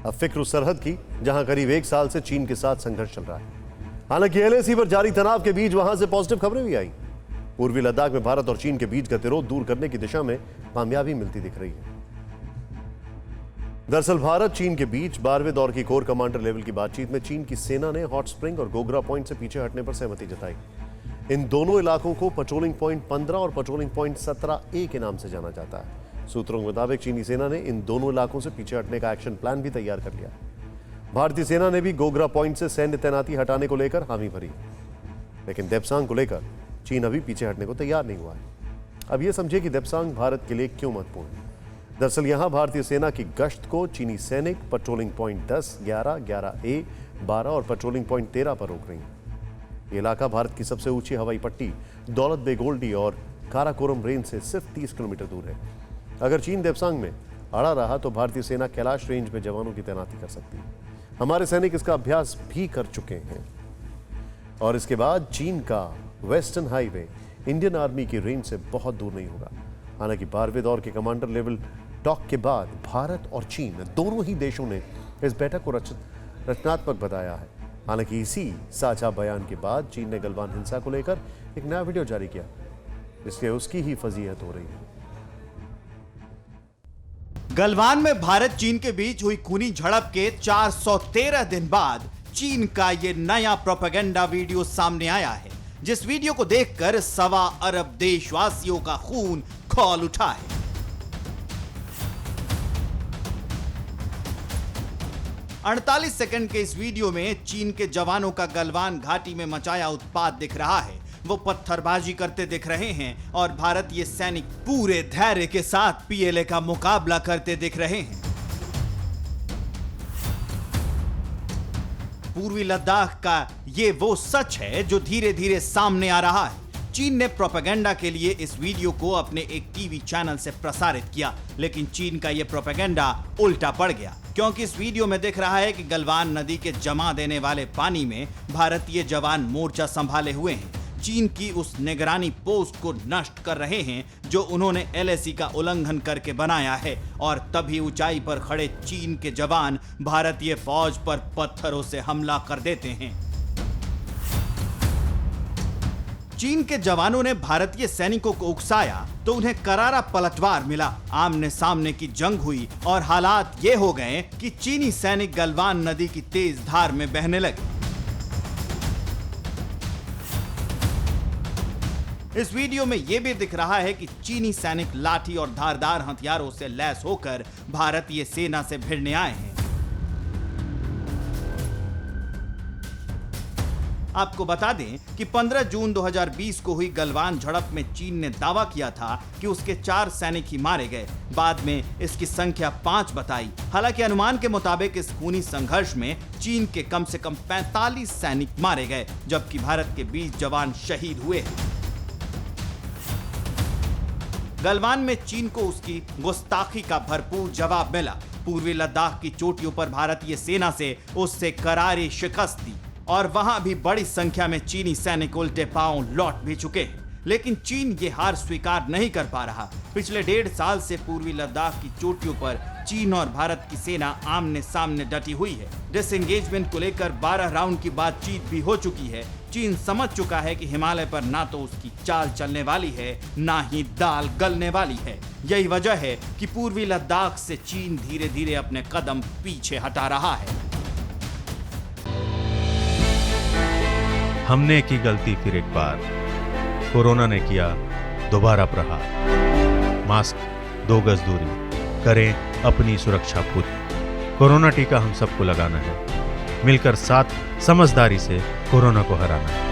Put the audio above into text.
अब फिक्र उस सरहद की जहां करीब 1 साल से चीन के साथ संघर्ष चल रहा है। हालांकि एलएसी पर जारी तनाव के बीच वहां से पॉजिटिव खबरें भी आई। पूर्वी लद्दाख में भारत और चीन के बीच गतिरोध दूर करने की दिशा में कामयाबी मिलती दिख रही है। दरअसल भारत चीन के बीच 12वें दौर की कोर कमांडर लेवल की बातचीत में चीन की सेना ने हॉट स्प्रिंग और गोगरा पॉइंट से पीछे हटने पर सहमति जताई। इन दोनों इलाकों को पेट्रोलिंग पॉइंट 15 और पेट्रोलिंग पॉइंट 17A के नाम से जाना जाता है। सूत्रों के मुताबिक चीनी सेना ने इन दोनों इलाकों से पीछे हटने का एक्शन प्लान भी तैयार कर लिया। भारतीय सेना ने भी गोगरा पॉइंट से सैन्य तैनाती हटाने को लेकर हामी भरी, लेकिन देप्सांग को लेकर चीन अभी पीछे हटने को तैयार नहीं हुआ है। अब यह समझिए कि देप्सांग भारत के लिए क्यों महत्वपूर्ण है। दरअसल यहां भारतीय सेना की गश्त को चीनी सैनिक पेट्रोलिंग पॉइंट 10, 11, 11A, 12 और पेट्रोलिंग पॉइंट 13 पर रोक रही हैं। ये इलाका भारत की सबसे ऊंची हवाई पट्टी दौलत बेग ओल्डी और काराकोरम रेंज से सिर्फ 30 किलोमीटर दूर है। अगर चीन देप्सांग में अड़ा रहा तो भारतीय सेना कैलाश रेंज में जवानों की तैनाती कर सकती है। हमारे सैनिक इसका अभ्यास भी कर चुके हैं। और इसके बाद चीन का वेस्टर्न हाईवे इंडियन आर्मी की रेंज से बहुत दूर नहीं होगा। हालांकि 12वें दौर के कमांडर लेवल टॉक के बाद भारत और चीन दोनों ही देशों ने इस बैठक को रचनात्मक बताया है। हालांकि इसी साझा बयान के बाद चीन ने गलवान हिंसा को लेकर एक नया वीडियो जारी किया, जिससे उसकी ही फजीहत हो रही है। गलवान में भारत चीन के बीच हुई खूनी झड़प के 413 दिन बाद चीन का यह नया प्रोपेगेंडा वीडियो सामने आया है, जिस वीडियो को देखकर 1.25 अरब देशवासियों का खून खौल उठा है। अड़तालीस सेकंड के इस वीडियो में चीन के जवानों का गलवान घाटी में मचाया उत्पात दिख रहा है। वो पत्थरबाजी करते दिख रहे हैं और भारतीय सैनिक पूरे धैर्य के साथ पीएलए का मुकाबला करते दिख रहे हैं। पूर्वी लद्दाख का ये वो सच है जो धीरे धीरे सामने आ रहा है। चीन ने प्रोपेगेंडा के लिए इस वीडियो को अपने एक टीवी चैनल से प्रसारित किया, लेकिन चीन का यह प्रोपेगेंडा उल्टा पड़ गया, क्योंकि इस वीडियो में दिख रहा है कि गलवान नदी के जमा देने वाले पानी में भारतीय जवान मोर्चा संभाले हुए हैं। चीन की उस निगरानी पोस्ट को नष्ट कर रहे हैं जो उन्होंने एलएसी का उल्लंघन करके बनाया है, और तभी ऊंचाई पर खड़े चीन के जवान भारतीय फौज पर पत्थरों से हमला कर देते हैं। चीन के जवानों ने भारतीय सैनिकों को उकसाया तो उन्हें करारा पलटवार मिला। आमने सामने की जंग हुई और हालात ये हो गए कि चीनी सैनिक गलवान नदी की तेज धार में बहने लगे। इस वीडियो में यह भी दिख रहा है कि चीनी सैनिक लाठी और धारदार हथियारों से लैस होकर भारतीय सेना से भिड़ने आए हैं। आपको बता दें कि 15 जून 2020 को हुई गलवान झड़प में चीन ने दावा किया था कि उसके 4 सैनिक ही मारे गए। बाद में इसकी संख्या 5 बताई। हालांकि अनुमान के मुताबिक इस खूनी संघर्ष में चीन के कम से कम 45 सैनिक मारे गए, जबकि भारत के 20 जवान शहीद हुए हैं। गलवान में चीन को उसकी गुस्ताखी का भरपूर जवाब मिला। पूर्वी लद्दाख की चोटियों पर भारतीय सेना से उससे करारी शिकस्त दी और वहां भी बड़ी संख्या में चीनी सैनिक उल्टे पांव लौट भी चुके हैं। लेकिन चीन ये हार स्वीकार नहीं कर पा रहा। पिछले 1.5 साल से पूर्वी लद्दाख की चोटियों पर चीन और भारत की सेना आमने सामने डटी हुई है। डिसएंगेजमेंट को लेकर 12 राउंड की बातचीत भी हो चुकी है। चीन समझ चुका है कि हिमालय पर ना तो उसकी चाल चलने वाली है, ना ही दाल गलने वाली है। यही वजह है कि पूर्वी लद्दाख से चीन धीरे धीरे अपने कदम पीछे हटा रहा है। हमने की गलती फिर एक बार, कोरोना ने किया दोबारा प्रहार। मास्क, 2 गज दूरी, करें अपनी सुरक्षा खुद। कोरोना टीका हम सबको लगाना है, मिलकर साथ समझदारी से कोरोना को हराना है।